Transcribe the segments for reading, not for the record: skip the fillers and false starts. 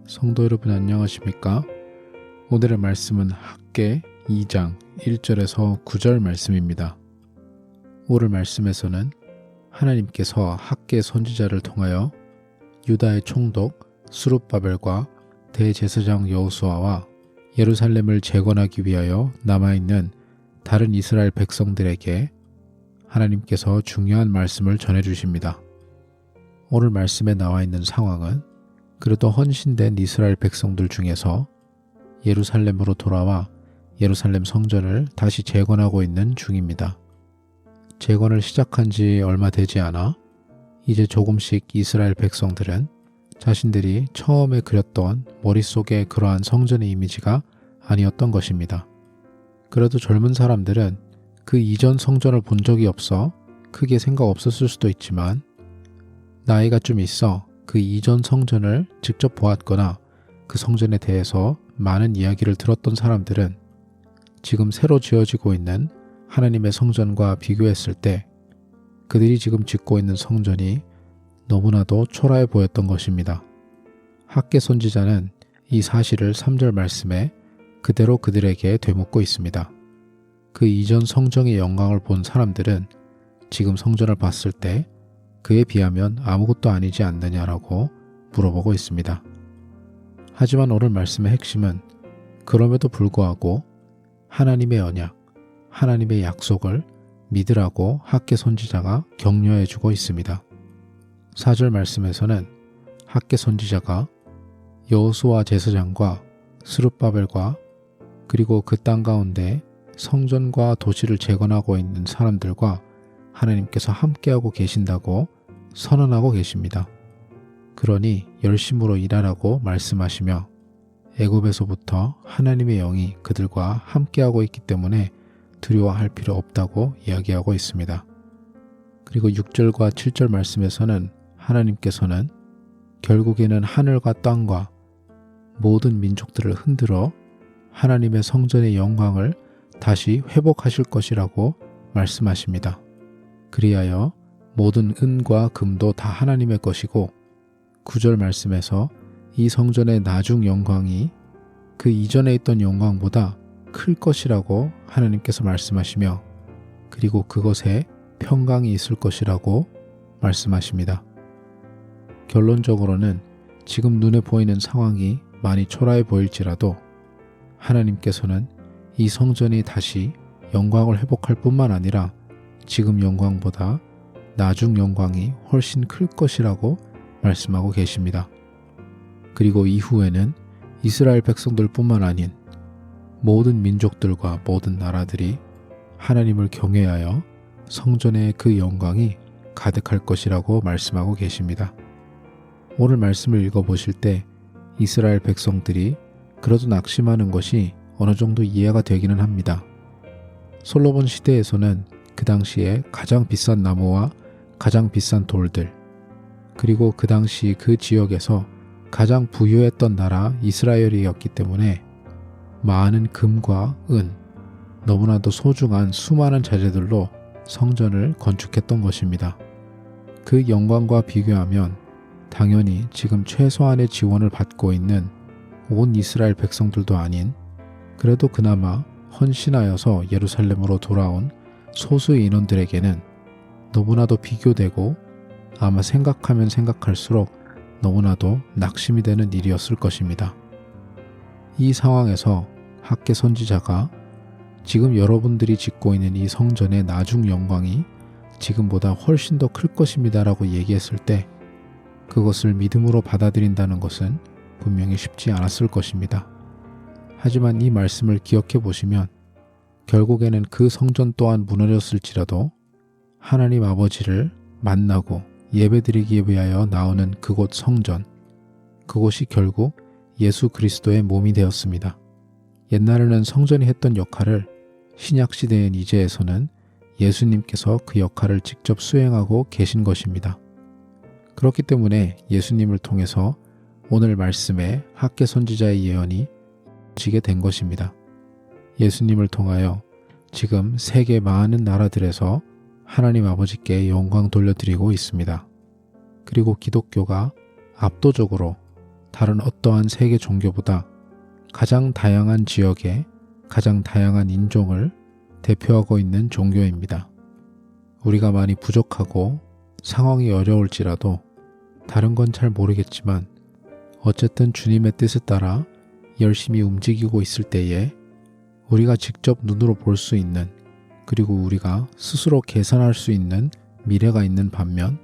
성도 여러분 안녕하십니까? 오늘의 말씀은 학개 2장 1절에서 9절 말씀입니다. 오늘 말씀에서는 하나님께서 학개 선지자를 통하여 유다의 총독 스룹바벨과 대제사장 여호수아와 예루살렘을 재건하기 위하여 남아있는 다른 이스라엘 백성들에게 하나님께서 중요한 말씀을 전해주십니다. 오늘 말씀에 나와 있는 상황은 그래도 헌신된 이스라엘 백성들 중에서 예루살렘으로 돌아와 예루살렘 성전을 다시 재건하고 있는 중입니다. 재건을 시작한 지 얼마 되지 않아 이제 조금씩 이스라엘 백성들은 자신들이 처음에 그렸던 머릿속에 그러한 성전의 이미지가 아니었던 것입니다. 그래도 젊은 사람들은 그 이전 성전을 본 적이 없어 크게 생각 없었을 수도 있지만 나이가 좀 있어 그 이전 성전을 직접 보았거나 그 성전에 대해서 많은 이야기를 들었던 사람들은 지금 새로 지어지고 있는 하나님의 성전과 비교했을 때 그들이 지금 짓고 있는 성전이 너무나도 초라해 보였던 것입니다. 학개 선지자는 이 사실을 3절 말씀에 그대로 그들에게 되묻고 있습니다. 그 이전 성전의 영광을 본 사람들은 지금 성전을 봤을 때 그에 비하면 아무것도 아니지 않느냐라고 물어보고 있습니다. 하지만 오늘 말씀의 핵심은 그럼에도 불구하고 하나님의 언약, 하나님의 약속을 믿으라고 학개 선지자가 격려해주고 있습니다. 4절 말씀에서는 학개 선지자가 여호수아 제사장과 스룹바벨과 그리고 그 땅 가운데 성전과 도시를 재건하고 있는 사람들과 하나님께서 함께하고 계신다고 선언하고 계십니다. 그러니 열심으로 일하라고 말씀하시며 애굽에서부터 하나님의 영이 그들과 함께하고 있기 때문에 두려워할 필요 없다고 이야기하고 있습니다. 그리고 6절과 7절 말씀에서는 하나님께서는 결국에는 하늘과 땅과 모든 민족들을 흔들어 하나님의 성전의 영광을 다시 회복하실 것이라고 말씀하십니다. 그리하여 모든 은과 금도 다 하나님의 것이고 9절 말씀에서 이 성전의 나중 영광이 그 이전에 있던 영광보다 클 것이라고 하나님께서 말씀하시며 그리고 그것에 평강이 있을 것이라고 말씀하십니다. 결론적으로는 지금 눈에 보이는 상황이 많이 초라해 보일지라도 하나님께서는 이 성전이 다시 영광을 회복할 뿐만 아니라 지금 영광보다 나중 영광이 훨씬 클 것이라고 말씀하고 계십니다. 그리고 이후에는 이스라엘 백성들 뿐만 아닌 모든 민족들과 모든 나라들이 하나님을 경외하여 성전의 그 영광이 가득할 것이라고 말씀하고 계십니다. 오늘 말씀을 읽어보실 때 이스라엘 백성들이 그래도 낙심하는 것이 어느 정도 이해가 되기는 합니다. 솔로몬 시대에서는 그 당시에 가장 비싼 나무와 가장 비싼 돌들 그리고 그 당시 그 지역에서 가장 부유했던 나라 이스라엘이었기 때문에 많은 금과 은, 너무나도 소중한 수많은 자재들로 성전을 건축했던 것입니다. 그 영광과 비교하면 당연히 지금 최소한의 지원을 받고 있는 온 이스라엘 백성들도 아닌 그래도 그나마 헌신하여서 예루살렘으로 돌아온 소수의 인원들에게는 너무나도 비교되고 아마 생각하면 생각할수록 너무나도 낙심이 되는 일이었을 것입니다. 이 상황에서 학개 선지자가 지금 여러분들이 짓고 있는 이 성전의 나중 영광이 지금보다 훨씬 더 클 것입니다 라고 얘기했을 때 그것을 믿음으로 받아들인다는 것은 분명히 쉽지 않았을 것입니다. 하지만 이 말씀을 기억해 보시면 결국에는 그 성전 또한 무너졌을지라도 하나님 아버지를 만나고 예배드리기 위하여 나오는 그곳 성전, 그곳이 결국 예수 그리스도의 몸이 되었습니다. 옛날에는 성전이 했던 역할을 신약시대인 이제에서는 예수님께서 그 역할을 직접 수행하고 계신 것입니다. 그렇기 때문에 예수님을 통해서 오늘 말씀에 학개 선지자의 예언이 지게 된 것입니다. 예수님을 통하여 지금 세계 많은 나라들에서 하나님 아버지께 영광 돌려드리고 있습니다. 그리고 기독교가 압도적으로 다른 어떠한 세계 종교보다 가장 다양한 지역에 가장 다양한 인종을 대표하고 있는 종교입니다. 우리가 많이 부족하고 상황이 어려울지라도 다른 건 잘 모르겠지만 어쨌든 주님의 뜻에 따라 열심히 움직이고 있을 때에 우리가 직접 눈으로 볼 수 있는, 그리고 우리가 스스로 계산할 수 있는 미래가 있는 반면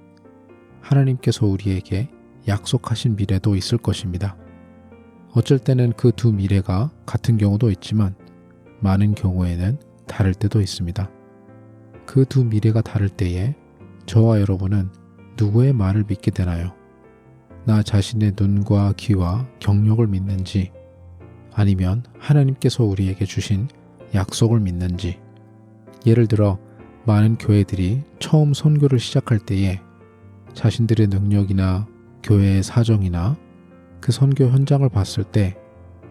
하나님께서 우리에게 약속하신 미래도 있을 것입니다. 어쩔 때는 그 두 미래가 같은 경우도 있지만 많은 경우에는 다를 때도 있습니다. 그 두 미래가 다를 때에 저와 여러분은 누구의 말을 믿게 되나요? 나 자신의 눈과 귀와 경력을 믿는지, 아니면 하나님께서 우리에게 주신 약속을 믿는지. 예를 들어 많은 교회들이 처음 선교를 시작할 때에 자신들의 능력이나 교회의 사정이나 그 선교 현장을 봤을 때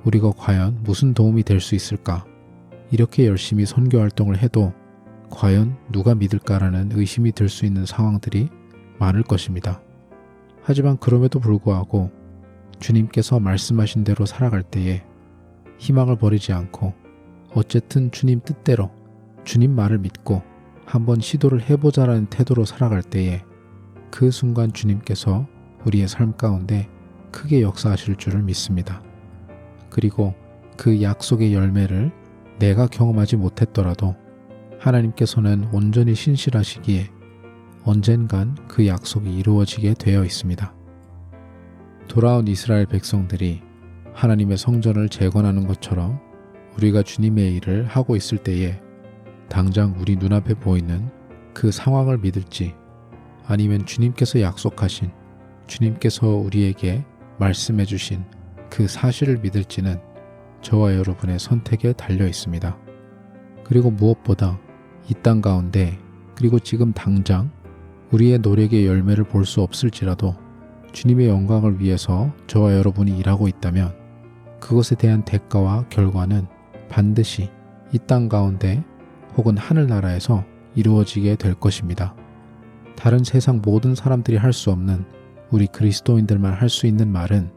우리가 과연 무슨 도움이 될 수 있을까? 이렇게 열심히 선교 활동을 해도 과연 누가 믿을까라는 의심이 들 수 있는 상황들이 많을 것입니다. 하지만 그럼에도 불구하고 주님께서 말씀하신 대로 살아갈 때에 희망을 버리지 않고 어쨌든 주님 뜻대로 주님 말을 믿고 한번 시도를 해보자라는 태도로 살아갈 때에 그 순간 주님께서 우리의 삶 가운데 크게 역사하실 줄을 믿습니다. 그리고 그 약속의 열매를 내가 경험하지 못했더라도 하나님께서는 온전히 신실하시기에 언젠간 그 약속이 이루어지게 되어 있습니다. 돌아온 이스라엘 백성들이 하나님의 성전을 재건하는 것처럼 우리가 주님의 일을 하고 있을 때에 당장 우리 눈앞에 보이는 그 상황을 믿을지, 아니면 주님께서 약속하신, 주님께서 우리에게 말씀해 주신 그 사실을 믿을지는 저와 여러분의 선택에 달려 있습니다. 그리고 무엇보다 이 땅 가운데, 그리고 지금 당장 우리의 노력의 열매를 볼 수 없을지라도 주님의 영광을 위해서 저와 여러분이 일하고 있다면 그것에 대한 대가와 결과는 반드시 이 땅 가운데 혹은 하늘나라에서 이루어지게 될 것입니다. 다른 세상 모든 사람들이 할 수 없는 우리 그리스도인들만 할 수 있는 말은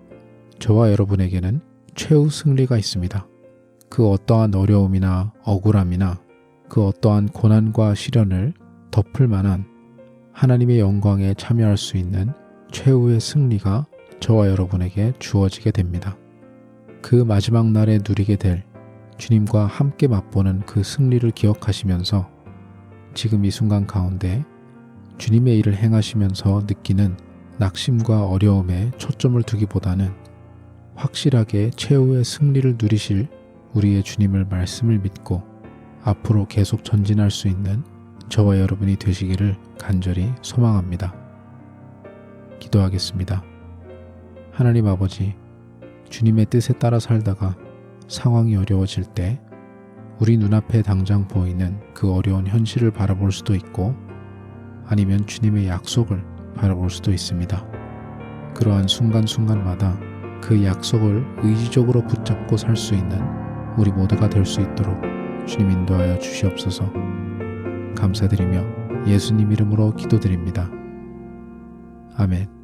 저와 여러분에게는 최후 승리가 있습니다. 그 어떠한 어려움이나 억울함이나 그 어떠한 고난과 시련을 덮을 만한 하나님의 영광에 참여할 수 있는 최후의 승리가 저와 여러분에게 주어지게 됩니다. 그 마지막 날에 누리게 될 주님과 함께 맛보는 그 승리를 기억하시면서 지금 이 순간 가운데 주님의 일을 행하시면서 느끼는 낙심과 어려움에 초점을 두기보다는 확실하게 최후의 승리를 누리실 우리의 주님을 말씀을 믿고 앞으로 계속 전진할 수 있는 저와 여러분이 되시기를 간절히 소망합니다. 기도하겠습니다. 하나님 아버지, 주님의 뜻에 따라 살다가 상황이 어려워질 때 우리 눈앞에 당장 보이는 그 어려운 현실을 바라볼 수도 있고 아니면 주님의 약속을 바라볼 수도 있습니다. 그러한 순간순간마다 그 약속을 의지적으로 붙잡고 살 수 있는 우리 모두가 될 수 있도록 주님 인도하여 주시옵소서. 감사드리며 예수님 이름으로 기도드립니다. 아멘.